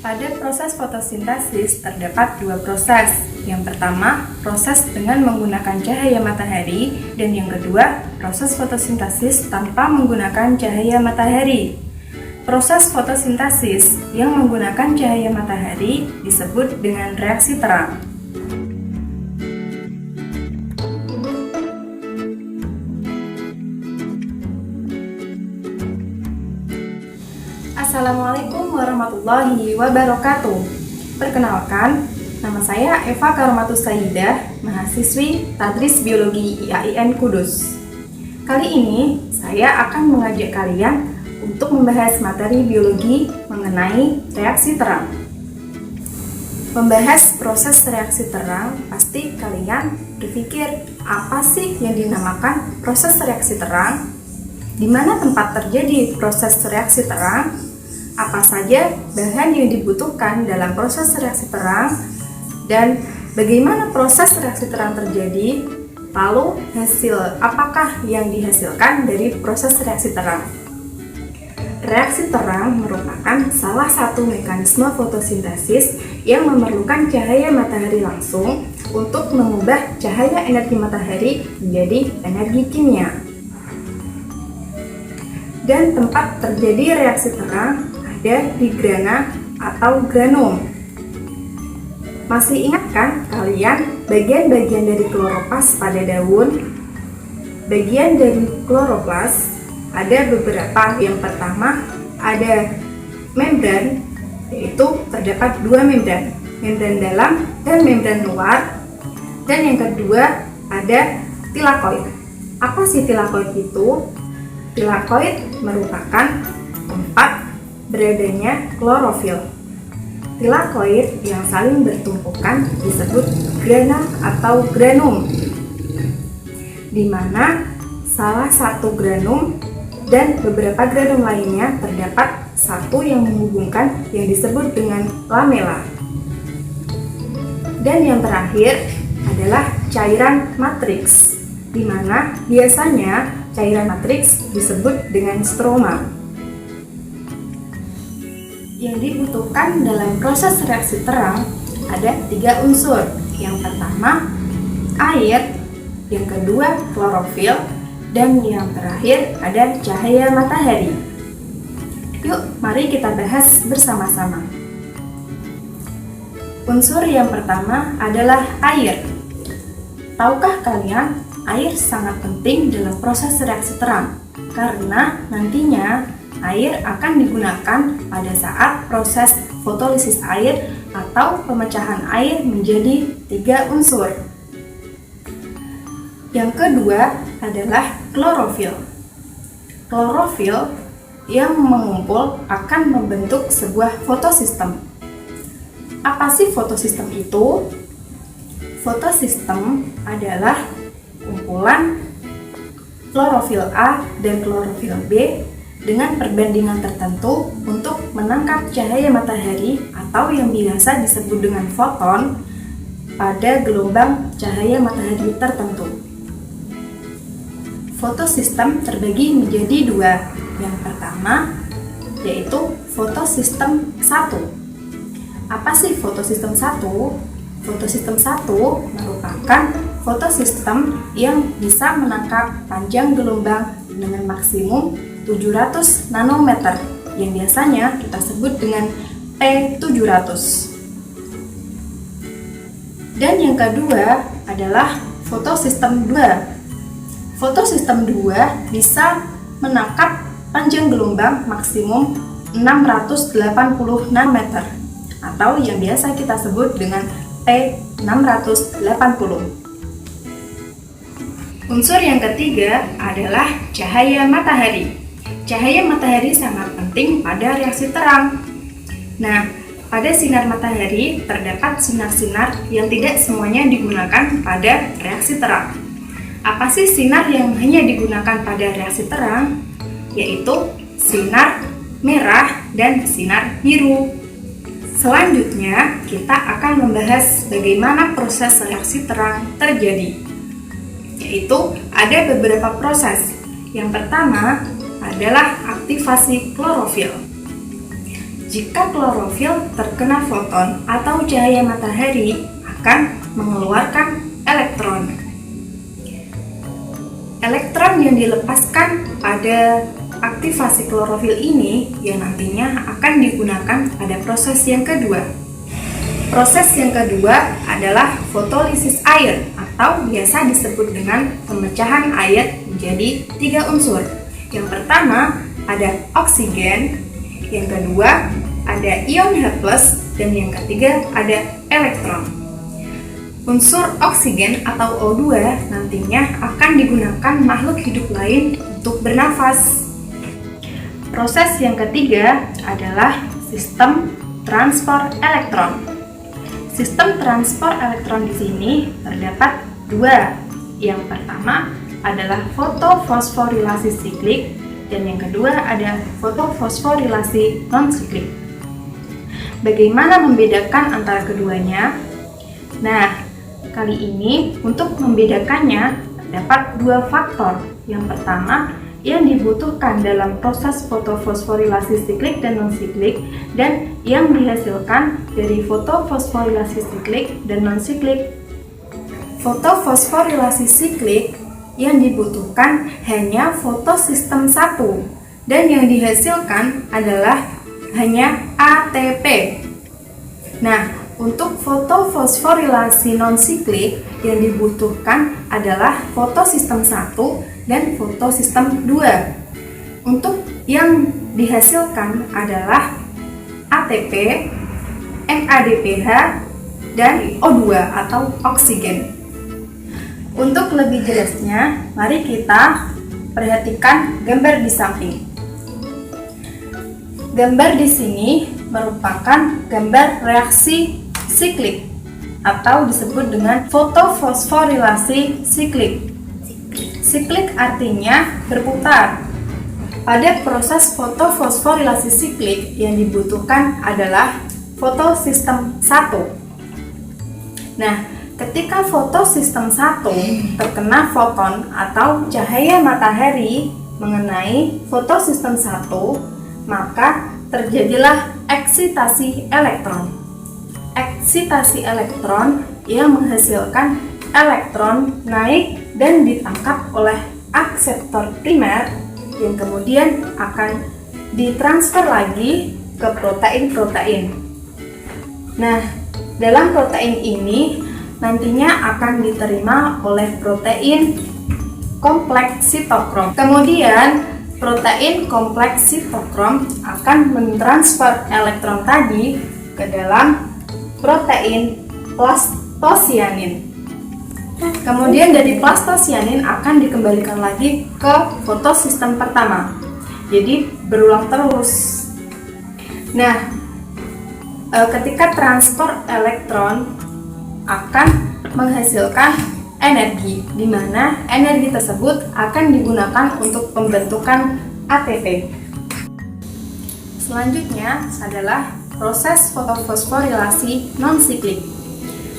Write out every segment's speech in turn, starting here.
Pada proses fotosintesis terdapat dua proses. Yang pertama, proses dengan menggunakan cahaya matahari, dan yang kedua, proses fotosintesis tanpa menggunakan cahaya matahari. Proses fotosintesis yang menggunakan cahaya matahari disebut dengan reaksi terang. Assalamualaikum warahmatullahi wabarakatuh. Perkenalkan, nama saya Eva Karomatus Saidah, mahasiswi Tadris Biologi IAIN Kudus. Kali ini saya akan mengajak kalian untuk membahas materi biologi mengenai reaksi terang. Membahas proses reaksi terang, pasti kalian berpikir apa sih yang dinamakan proses reaksi terang? Di mana tempat terjadi proses reaksi terang? Apa saja bahan yang dibutuhkan dalam proses reaksi terang, dan bagaimana proses reaksi terang terjadi, lalu hasil apakah yang dihasilkan dari proses reaksi terang. Reaksi terang merupakan salah satu mekanisme fotosintesis yang memerlukan cahaya matahari langsung untuk mengubah cahaya energi matahari menjadi energi kimia. Dan tempat terjadi reaksi terang ada di grana atau granum. Masih ingat kan kalian bagian-bagian dari kloroplas pada daun? Bagian dari kloroplas ada beberapa. Yang pertama ada membran, yaitu terdapat dua membran, membran dalam dan membran luar. Dan yang kedua ada tilakoid. Apa sih tilakoid itu? Tilakoid merupakan tempat beradanya klorofil. Tilakoid yang saling bertumpukan disebut grana atau granum, di mana salah satu granum dan beberapa granum lainnya terdapat satu yang menghubungkan yang disebut dengan lamela. Dan yang terakhir adalah cairan matriks, di mana biasanya cairan matriks disebut dengan stroma. Yang dibutuhkan dalam proses reaksi terang ada tiga unsur. Yang pertama air, yang kedua klorofil, dan yang terakhir ada cahaya matahari. Yuk, mari kita bahas bersama-sama. Unsur yang pertama adalah air. Tahukah kalian, air sangat penting dalam proses reaksi terang karena nantinya air akan digunakan pada saat proses fotolisis air atau pemecahan air menjadi tiga unsur. Yang kedua adalah klorofil. Klorofil yang mengumpul akan membentuk sebuah fotosistem. Apa sih fotosistem itu? Fotosistem adalah kumpulan klorofil A dan klorofil B dengan perbandingan tertentu untuk menangkap cahaya matahari atau yang biasa disebut dengan foton pada gelombang cahaya matahari tertentu. Fotosistem terbagi menjadi dua. Yang pertama yaitu fotosistem 1. Apa sih fotosistem 1? Fotosistem 1 merupakan fotosistem yang bisa menangkap panjang gelombang dengan maksimum 700 nanometer yang biasanya kita sebut dengan P700. Dan yang kedua adalah fotosistem 2. Fotosistem 2 bisa menangkap panjang gelombang maksimum 680 nanometer atau yang biasa kita sebut dengan P680. Unsur yang ketiga adalah cahaya matahari. Cahaya matahari sangat penting pada reaksi terang. Nah, pada sinar matahari terdapat sinar-sinar yang tidak semuanya digunakan pada reaksi terang. Apa sih sinar yang hanya digunakan pada reaksi terang? Yaitu sinar merah dan sinar biru. Selanjutnya, kita akan membahas bagaimana proses reaksi terang terjadi. Yaitu ada beberapa proses. Yang pertama adalah aktivasi klorofil. jika klorofil terkena foton atau cahaya matahari akan mengeluarkan elektron. Elektron yang dilepaskan pada aktivasi klorofil ini yang nantinya akan digunakan pada proses yang kedua. Proses yang kedua adalah fotolisis air atau biasa disebut dengan pemecahan air menjadi 3 unsur. Yang pertama ada oksigen, yang kedua ada ion H+, dan yang ketiga ada elektron. Unsur oksigen atau O2 nantinya akan digunakan makhluk hidup lain untuk bernafas. Proses yang ketiga adalah sistem transport elektron. Sistem transport elektron di sini terdapat 2. Yang pertama adalah fotofosforilasi siklik dan yang kedua ada fotofosforilasi non-siklik. Bagaimana membedakan antara keduanya? Nah, kali ini untuk membedakannya terdapat 2 faktor. Yang pertama yang dibutuhkan dalam proses fotofosforilasi siklik dan non-siklik dan yang dihasilkan dari fotofosforilasi siklik dan non-siklik. Fotofosforilasi siklik yang dibutuhkan hanya fotosistem 1 dan yang dihasilkan adalah hanya ATP. Nah, untuk fotofosforilasi non-siklik yang dibutuhkan adalah fotosistem 1 dan fotosistem 2. Untuk yang dihasilkan adalah ATP, NADPH, dan O2 atau oksigen. Untuk lebih jelasnya, mari kita perhatikan gambar di samping. Gambar di sini merupakan gambar reaksi siklik atau disebut dengan fotofosforilasi siklik. Siklik artinya berputar. Pada proses fotofosforilasi siklik yang dibutuhkan adalah fotosistem 1. Nah, ketika fotosistem 1 terkena foton atau cahaya matahari mengenai fotosistem 1, maka terjadilah eksitasi elektron. Eksitasi elektron yang menghasilkan elektron naik dan ditangkap oleh akseptor primer yang kemudian akan ditransfer lagi ke protein-protein. Nah, dalam protein ini nantinya akan diterima oleh protein kompleks sitokrom. Kemudian protein kompleks sitokrom akan mentransfer elektron tadi ke dalam protein plastosianin. Kemudian dari plastosianin akan dikembalikan lagi ke fotosistem pertama. Jadi berulang terus. Nah, ketika transport elektron akan menghasilkan energi, di mana energi tersebut akan digunakan untuk pembentukan ATP. Selanjutnya adalah proses fotofosforilasi non-siklik.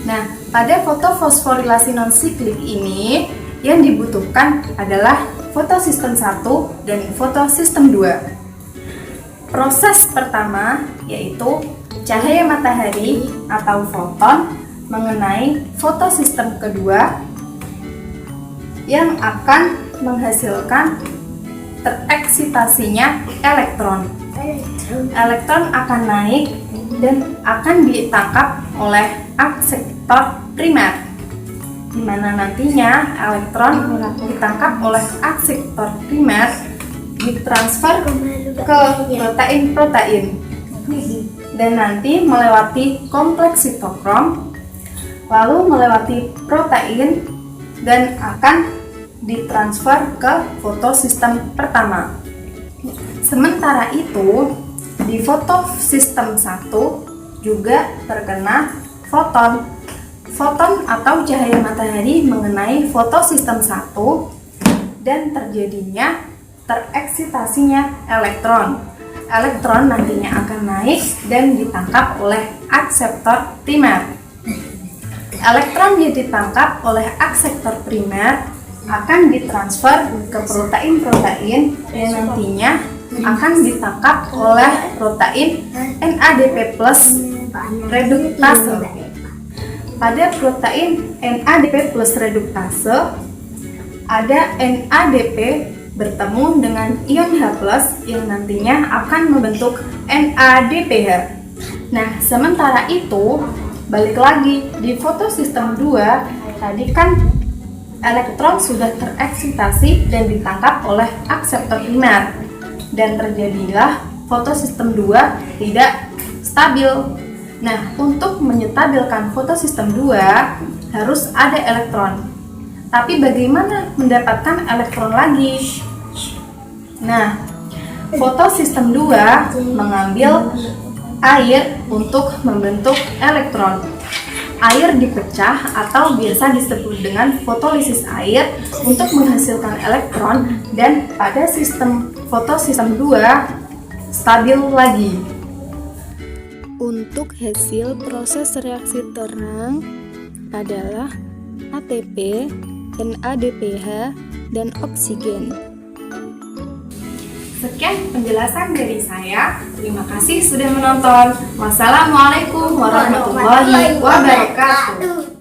Nah, pada fotofosforilasi non-siklik ini yang dibutuhkan adalah fotosistem 1 dan fotosistem 2. Proses pertama yaitu cahaya matahari atau foton mengenai fotosistem kedua yang akan menghasilkan tereksitasinya elektron. Elektron akan naik dan akan ditangkap oleh akseptor primer, di mana nantinya elektron ditangkap oleh akseptor primer ditransfer ke protein-protein dan nanti melewati kompleks sitokrom, lalu melewati protein dan akan ditransfer ke fotosistem pertama. Sementara itu, di fotosistem 1 juga terkena foton. Foton atau cahaya matahari mengenai fotosistem 1 dan terjadinya tereksitasinya elektron. Elektron nantinya akan naik dan ditangkap oleh akseptor primer. Elektron yang ditangkap oleh akseptor primer akan ditransfer ke protein-protein yang nantinya akan ditangkap oleh protein NADP plus reduktase. Pada protein NADP plus reduktase, ada NADP bertemu dengan ion H+ yang nantinya akan membentuk NADPH. Nah, sementara itu, balik lagi di fotosistem 2, tadi kan elektron sudah tereksitasi dan ditangkap oleh akseptor primer, dan terjadilah fotosistem 2 tidak stabil. Nah, untuk menyetabilkan fotosistem 2 harus ada elektron. Tapi bagaimana mendapatkan elektron lagi? Nah, fotosistem 2 mengambil air untuk membentuk elektron. Air dipecah atau biasa disebut dengan fotolisis air untuk menghasilkan elektron, dan pada sistem fotosistem 2 stabil lagi. Untuk hasil proses reaksi terang adalah ATP, NADPH, dan oksigen. Sekian penjelasan dari saya. Terima kasih sudah menonton. Wassalamualaikum warahmatullahi wabarakatuh.